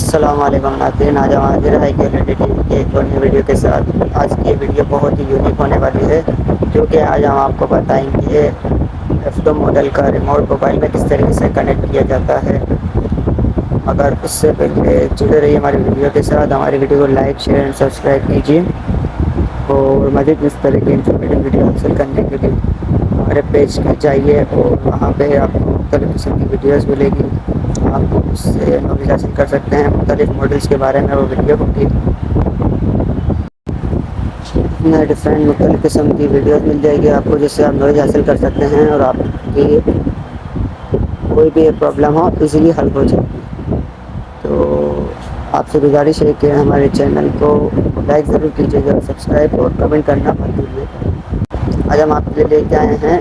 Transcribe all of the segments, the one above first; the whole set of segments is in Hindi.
अस्सलाम वालेकुम नाज़रीन, आज हम हाजिर है के एक और नई वीडियो के साथ। आज की ये वीडियो बहुत ही यूनिक होने वाली है, क्योंकि आज हम आपको बताएंगे F2 मॉडल का रिमोट मोबाइल में किस तरीके से कनेक्ट किया जाता है। मगर उससे पहले जुड़े रहिए हमारी वीडियो के साथ। हमारी वीडियो को लाइक, शेयर एंड सब्सक्राइब कीजिए और मज़ीद इस तरह की इंफॉर्मेटिव वीडियो हासिल करने के लिए हमारे पेज पर जाइए और वहाँ पे आपको मुख्तलिफ़ किस्म की वीडियोज़ मिलेगी। आप उससे नॉलेज हासिल कर सकते हैं, मुख्तलिफ़ मॉडल्स के बारे में वो वीडियो होगी। नए डिफरेंट मुख्तलिफ़ किस्म की वीडियोज़ मिल जाएगी आपको, जिससे आप नॉलेज हासिल कर सकते हैं और आपकी कोई भी प्रॉब्लम हो इजीली हल हो जाएगी। तो आपसे गुजारिश है कि हमारे चैनल को लाइक ज़रूर कीजिएगा, सब्सक्राइब और कमेंट करना मत भूलिएगा। आज हम आपके लिए लेके आए हैं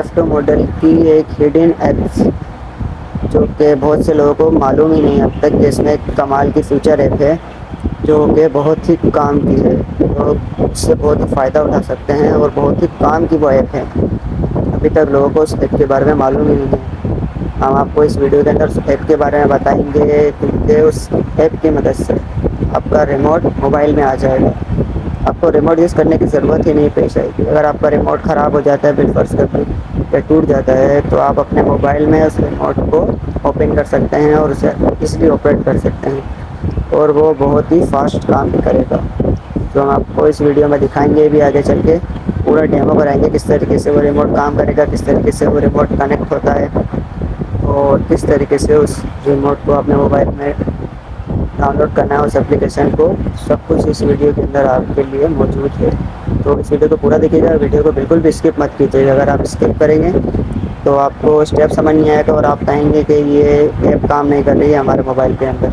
F2 मॉडल की एक हिडन ऐप्स, जो कि बहुत से लोगों को मालूम ही नहीं अब तक कि इसमें एक कमाल की फीचर ऐप है जो कि बहुत ही काम की है। लोग इससे बहुत ही फ़ायदा उठा सकते हैं और बहुत ही काम की वो ऐप है। अभी तक लोगों को उस ऐप के बारे में मालूम ही नहीं है। हम आपको इस वीडियो के अंदर उस ऐप के बारे में बताएंगे, क्योंकि उस ऐप की मदद से आपका रिमोट मोबाइल में आ जाएगा। आपको रिमोट यूज़ करने की ज़रूरत ही नहीं पेश आएगी। अगर आपका रिमोट ख़राब हो जाता है, बिलफर्ज कभी या टूट जाता है, तो आप अपने मोबाइल में उस रिमोट को ओपन कर सकते हैं और उसे ईज़िली ऑपरेट कर सकते हैं और वो बहुत ही फास्ट काम भी करेगा। जो हम आपको इस वीडियो में दिखाएंगे भी आगे चल के, पूरा डेमो कराएंगे किस तरीके से वो रिमोट काम करेगा, किस तरीके से वो रिमोट कनेक्ट होता है और किस तरीके से उस रिमोट को अपने मोबाइल में डाउनलोड करना है, उस एप्लीकेशन को। सब कुछ इस वीडियो के अंदर आपके लिए मौजूद है। तो इस वीडियो को पूरा देखिएगा, वीडियो को बिल्कुल भी स्किप मत कीजिएगा। अगर आप स्किप करेंगे तो आपको स्टेप समझ नहीं आएगा और आप कहेंगे कि ये ऐप काम नहीं कर रही है हमारे मोबाइल के अंदर।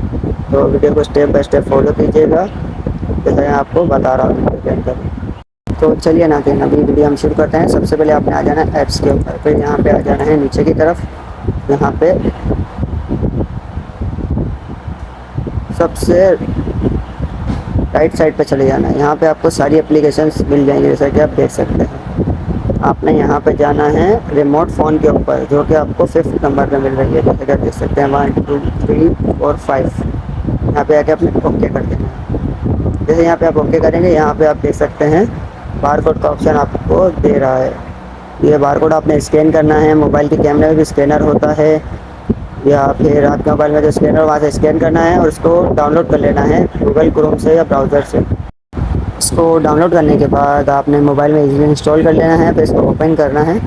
तो वीडियो को स्टेप बाय स्टेप फॉलो कीजिएगा, जैसे मैं आपको बता रहा हूँ वीडियो के अंदर। तो चलिए ना देना, अभी वीडियो हम शुरू करते हैं। सबसे पहले आपने आ जाना है ऐप्स के ऊपर, फिर यहाँ पे आ जाना है नीचे की तरफ। यहाँ पे सबसे राइट साइड पे चले जाना है। यहाँ पे आपको सारी एप्लीकेशंस मिल जाएंगी, जैसा कि आप देख सकते हैं। आपने यहाँ पे जाना है रिमोट फ़ोन के ऊपर, जो कि आपको 5th नंबर पे मिल रही है, जैसे कि आप देख सकते हैं 1 2 3 और 5। यहाँ पे आके आपने ओके कर देना है। जैसे यहाँ पे आप ओके करेंगे, यहाँ पे आप देख सकते हैं बारकोड का ऑप्शन आपको दे रहा है। ये बारकोड आपने स्कैन करना है। मोबाइल के कैमरे में भी स्कैनर होता है, या फिर आपके मोबाइल में जो स्कैनर वहाँ से स्कैन करना है और उसको डाउनलोड कर लेना है गूगल क्रोम से या ब्राउज़र से। इसको डाउनलोड करने के बाद आपने मोबाइल में इजीली इंस्टॉल कर लेना है, फिर इसको ओपन करना है।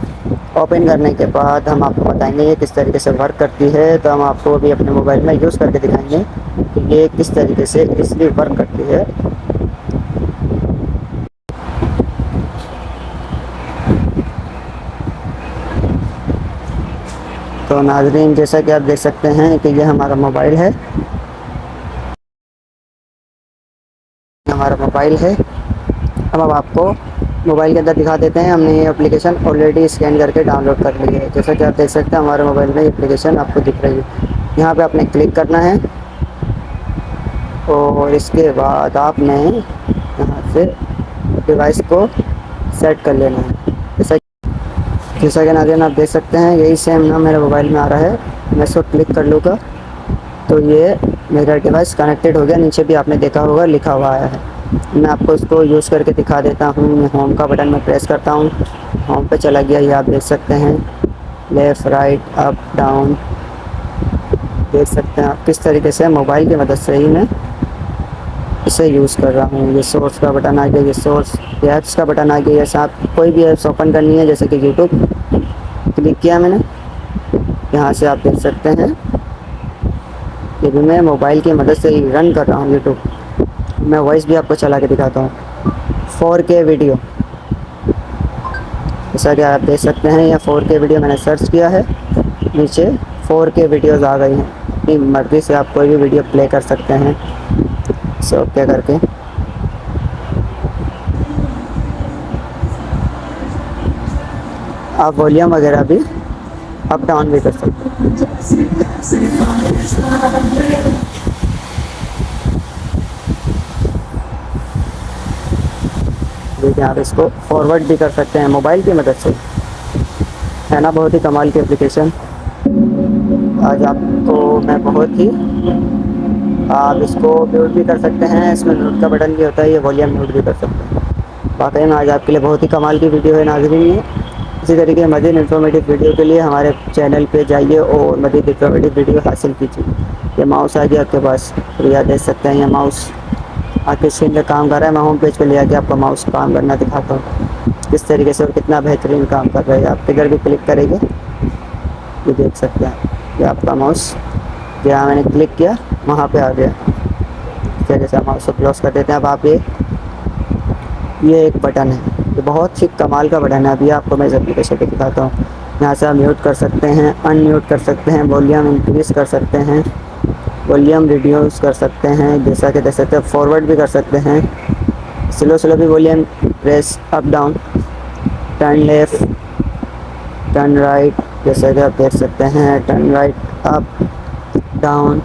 ओपन करने के बाद हम आपको बताएंगे ये किस तरीके से वर्क करती है। तो हम आपको भी अपने मोबाइल में यूज़ करके दिखाएंगे कि ये किस तरीके से इजीली वर्क करती है। तो नाज़रीन, जैसा कि आप देख सकते हैं कि ये हमारा मोबाइल है, अब आपको मोबाइल के अंदर दिखा देते हैं। हमने ये एप्लीकेशन ऑलरेडी स्कैन करके डाउनलोड कर ली है। जैसा कि आप देख सकते हैं हमारे मोबाइल में एप्लीकेशन आपको दिख रही है। यहाँ पे आपने क्लिक करना है और इसके बाद आपने यहाँ से डिवाइस को सेट कर लेना है। जैसा कि नाज़रीन आप देख सकते हैं यही सेम ना मेरे मोबाइल में आ रहा है। मैं इसको क्लिक कर लूँगा तो ये मेरा डिवाइस कनेक्टेड हो गया। नीचे भी आपने देखा होगा लिखा हुआ आया है। मैं आपको इसको यूज़ करके दिखा देता हूँ। मैं होम का बटन में प्रेस करता हूँ, होम पे चला गया। ये आप देख सकते हैं लेफ़्ट राइट अप डाउन, देख सकते हैं आप किस तरीके से मोबाइल की मदद से ही मैं इसे यूज़ कर रहा हूँ। ये सोर्स का बटन आ गया, ये सोर्स ऐप्स का बटन आ गया। जैसे आप कोई भी ऐप्स ओपन करनी है, जैसे कि यूट्यूब क्लिक किया मैंने, यहाँ से आप देख सकते हैं ये भी मैं मोबाइल की मदद से ही रन कर रहा हूँ यूट्यूब। मैं वॉइस भी आपको चला के दिखाता हूँ। 4K वीडियो, जैसा कि आप देख सकते हैं ये 4K वीडियो मैंने सर्च किया है, नीचे 4K वीडियोज़ आ गई हैं। अपनी मर्ज़ी से आप कोई भी वीडियो प्ले कर सकते हैं इसे ओके करके। आप वॉल्यूम वगैरह भी अप डाउन भी कर सकते हैं। देखिए आप इसको फॉरवर्ड भी कर सकते हैं मोबाइल की मदद से, है ना। बहुत ही कमाल की एप्लीकेशन। आज आपको मैं बहुत ही आप इसको म्यूट भी कर सकते हैं, इसमें म्यूट का बटन भी होता है, ये वॉल्यूम म्यूट भी कर सकते हैं। वाकई में आज आपके लिए बहुत ही कमाल की वीडियो है नाज़रीन ये। इसी तरीके मज़ीद इन्फॉर्मेटिव वीडियो के लिए हमारे चैनल पे जाइए और मज़ीद इन्फॉर्मेटिव वीडियो हासिल कीजिए। ये माउस आ गया आपके पास, तो यह देख सकते हैं ये माउस आपके स्क्रीन पे काम कर रहा है। मैं होम पेज पे ले आके आपको माउस काम करना दिखाता हूँ किस तरीके से और कितना बेहतरीन काम कर रहा है। आप इधर भी क्लिक करेंगे, ये देख सकते हैं ये आपका माउस, जहाँ मैंने क्लिक किया वहाँ पे आ गया। इस तरीके से माउस को क्लोज कर देते हैं। अब आप ये एक बटन है, ये बहुत ही कमाल का बटन है। अभी आपको मैं इस एप्लीकेशन पे दिखाता हूँ। यहाँ से आप म्यूट कर सकते हैं, अनम्यूट कर सकते हैं, वॉल्यूम इंक्रीज़ कर सकते हैं, वॉल्यूम रिड्यूस कर सकते हैं, जैसा कि देख सकते हैं फॉरवर्ड भी कर सकते हैं, स्लो भी volume press up down, turn left, turn right, जैसा कि आप देख सकते हैं टर्न राइट अप डाउन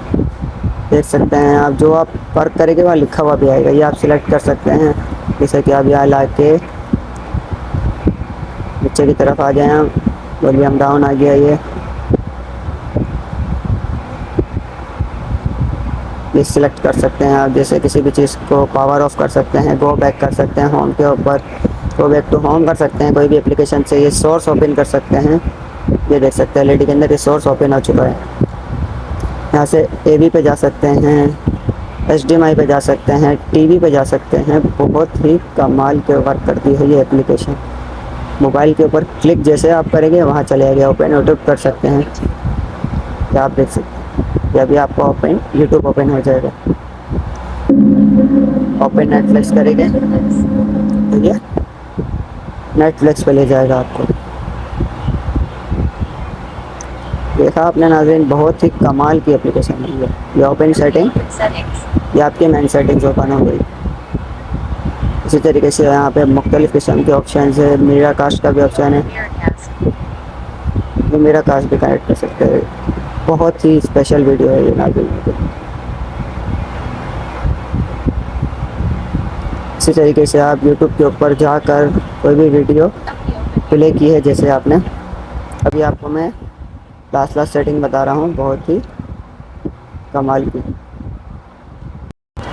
देख सकते हैं आप। जो आप वर्क करेंगे वहाँ लिखा हुआ भी आएगा, ये आप सिलेक्ट कर सकते हैं। जैसे कि आप यहाँ ला के नीचे की तरफ आ जाएँ, वॉल्यूम डाउन आ गया ये सिलेक्ट कर सकते हैं आप। जैसे किसी भी चीज़ को पावर ऑफ कर सकते हैं, गो बैक कर सकते हैं, होम के ऊपर गो बैक टू होम कर सकते हैं कोई भी एप्लीकेशन से। ये सोर्स ओपन कर सकते हैं, ये देख सकते हैं एलईडी के अंदर ये सोर्स ओपन हो चुका है। यहाँ से एवी पे जा सकते हैं, एचडीएमआई पे जा सकते हैं, टीवी पे जा सकते हैं। बहुत ही कमाल के वर्क करती है ये एप्लीकेशन। मोबाइल के ऊपर क्लिक जैसे आप करेंगे वहाँ चले गया, ओपन यूट्यूब कर सकते हैं, क्या आप देख सकते हैं। या भी आपका ओपन यूट्यूब ओपन हो जाएगा। ओपन नेटफ्लिक्स करेंगे तो ये नेटफ्लिक्स पे ले जाएगा आपको। देखा आपने नाज़रीन, बहुत ही कमाल की एप्लीकेशन है ये ओपन सेटिंग, ये आपकी मेन सेटिंग्स ओपन हो गई। इसी तरीके से यहाँ पे मुख्तलिफ़ किस्म के ऑप्शन है, मेरा कास्ट का भी ऑप्शन है, तो मेरा कास्ट भी कनेक्ट कर सकते हैं। बहुत ही स्पेशल वीडियो है ये नाज़रीन। इसी तरीके से आप YouTube के ऊपर जाकर कोई भी वीडियो प्ले की है, जैसे आपने अभी आपको मैं लास्ट सेटिंग बता रहा हूँ, बहुत ही कमाल की।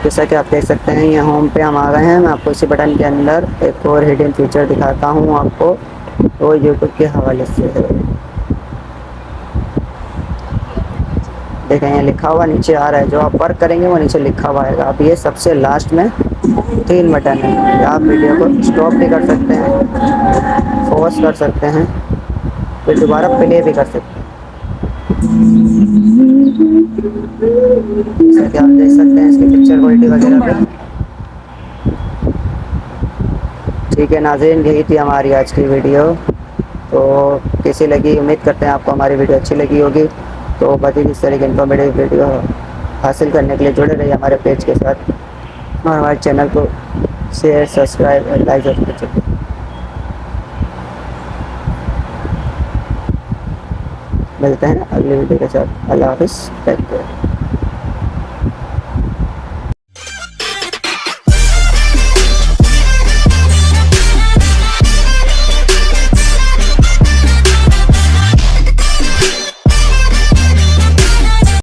जैसा कि आप देख सकते हैं ये होम पे हम आ गए हैं। मैं आपको इसी बटन के अंदर एक और हिडन फीचर दिखाता हूँ आपको, वो यूट्यूब के हवाले से है। देखें यहाँ लिखा हुआ नीचे आ रहा है, जो आप वर्क करेंगे वो नीचे लिखा हुआ आएगा। अब ये सबसे लास्ट में 3 बटन है, आप वीडियो को स्टॉप भी कर सकते हैं, पॉज कर सकते हैं, फिर दोबारा प्ले भी कर सकते हैं। जैसा कि आप देख सकते हैं इसकी पिक्चर क्वालिटी वगैरह पे। ठीक है नाज़रीन, यही थी हमारी आज की वीडियो। तो कैसी लगी, उम्मीद करते हैं आपको हमारी वीडियो अच्छी लगी होगी। तो मज़ीद इस तरह की इन्फॉर्मेटिव वीडियो हासिल करने के लिए जुड़े रहिए हमारे पेज के साथ और हमारे चैनल को शेयर, सब्सक्राइब और लाइक जरूर कीजिए। मिलते हैं अगली वीडियो के साथ। अल्लाह हाफ़िज़, टेक केयर।